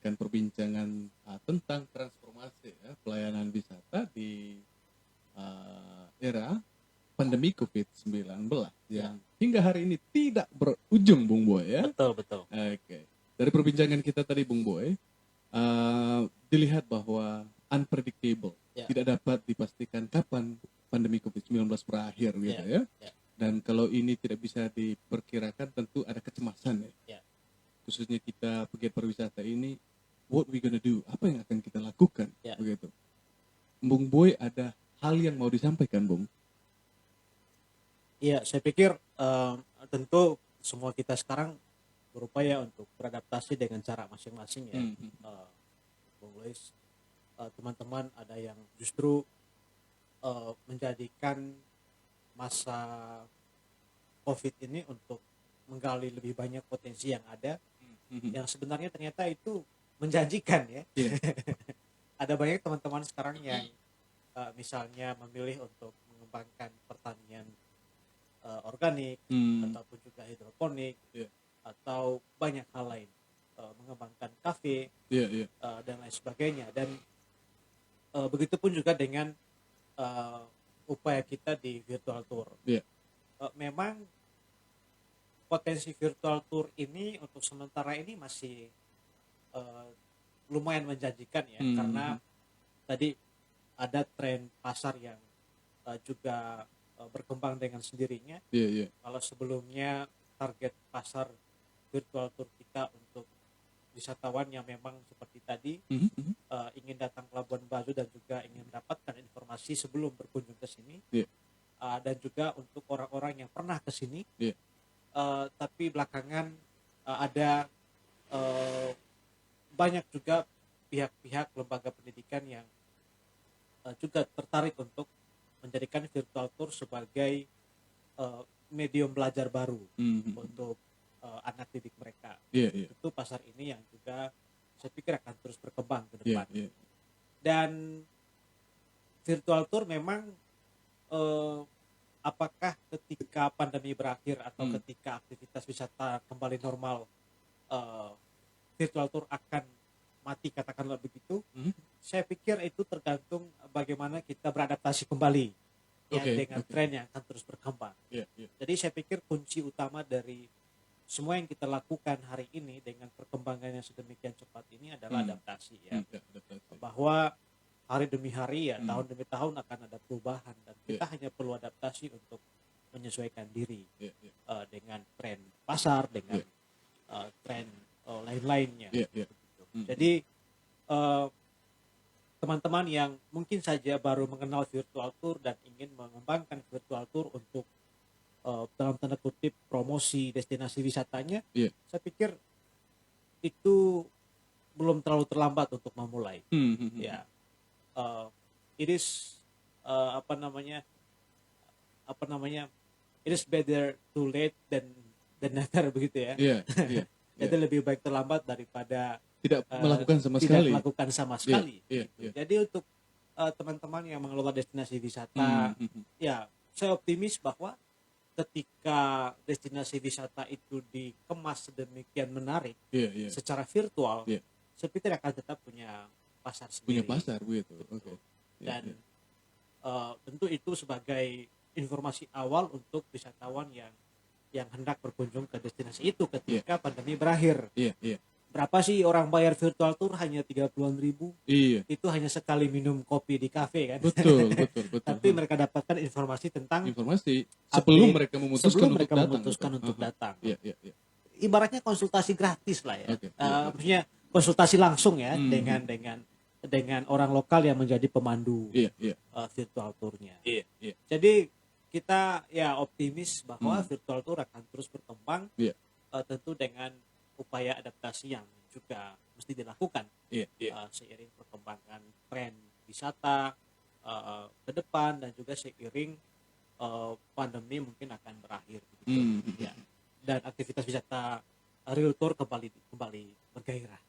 melanjutkan perbincangan tentang transformasi pelayanan wisata di era pandemi COVID-19 yang hingga hari ini tidak berujung, Bung Boy ya. Betul. Oke. Dari perbincangan kita tadi, Bung Boy, dilihat bahwa unpredictable, tidak dapat dipastikan kapan pandemi COVID-19 berakhir gitu ya. Dan kalau ini tidak bisa diperkirakan, tentu ada kecemasan ya. Khususnya kita pegiat pariwisata ini, what we gonna do? Apa yang akan kita lakukan? Begitu. Bung Boy, ada hal yang mau disampaikan, Bung? Iya, saya pikir tentu semua kita sekarang berupaya untuk beradaptasi dengan cara masing-masing ya. Bung Lois, teman-teman ada yang justru menjadikan masa COVID ini untuk menggali lebih banyak potensi yang ada, yang sebenarnya ternyata itu menjanjikan ya. Ada banyak teman-teman sekarang yang misalnya memilih untuk mengembangkan pertanian organik ataupun juga hidroponik atau banyak hal lain, mengembangkan kafe dan lain sebagainya. Dan begitupun juga dengan upaya kita di virtual tour. Memang potensi virtual tour ini untuk sementara ini masih lumayan menjanjikan ya, karena tadi ada tren pasar yang juga berkembang dengan sendirinya. Kalau sebelumnya target pasar virtual tour kita untuk wisatawan yang memang seperti tadi ingin datang ke Labuan Bajo dan juga ingin mendapatkan informasi sebelum berkunjung ke sini, dan juga untuk orang-orang yang pernah ke sini, tapi belakangan ada banyak juga pihak-pihak lembaga pendidikan yang juga tertarik untuk menjadikan virtual tour sebagai medium belajar baru untuk anak didik mereka. Itu pasar ini yang juga saya pikir akan terus berkembang ke depan. Dan virtual tour memang apakah ketika pandemi berakhir atau ketika aktivitas wisata kembali normal, virtual tour akan mati, katakanlah begitu. Saya pikir itu tergantung bagaimana kita beradaptasi kembali dengan tren yang akan terus berkembang. Jadi saya pikir kunci utama dari semua yang kita lakukan hari ini dengan perkembangan yang sedemikian cepat ini adalah adaptasi ya. Bahwa hari demi hari ya, tahun demi tahun akan ada perubahan, dan kita hanya perlu adaptasi untuk menyesuaikan diri dengan tren pasar, dengan tren lain-lainnya. Jadi teman-teman yang mungkin saja baru mengenal virtual tour dan ingin mengembangkan virtual tour untuk dalam tanda kutip promosi destinasi wisatanya, saya pikir itu belum terlalu terlambat untuk memulai. It is it is better too late than never, begitu ya. Jadi lebih baik terlambat daripada tidak melakukan sama sekali. Jadi untuk teman-teman yang mengelola destinasi wisata, ya saya optimis bahwa ketika destinasi wisata itu dikemas sedemikian menarik secara virtual, saya pikir akan tetap punya pasar sendiri. Dan tentu itu sebagai informasi awal untuk wisatawan yang hendak berkunjung ke destinasi itu ketika pandemi berakhir. Berapa sih orang bayar virtual tour? Hanya 30-an ribu. Itu hanya sekali minum kopi di kafe kan. Betul. Tapi mereka dapatkan informasi sebelum mereka memutuskan untuk datang. Ibaratnya konsultasi gratis lah ya. Maksudnya konsultasi langsung ya dengan orang lokal yang menjadi pemandu virtual tournya. Jadi kita ya optimis bahwa virtual tour akan terus berkembang, tentu dengan upaya adaptasi yang juga mesti dilakukan seiring perkembangan tren wisata ke depan, dan juga seiring pandemi mungkin akan berakhir gitu. Dan aktivitas wisata real tour kembali bergairah.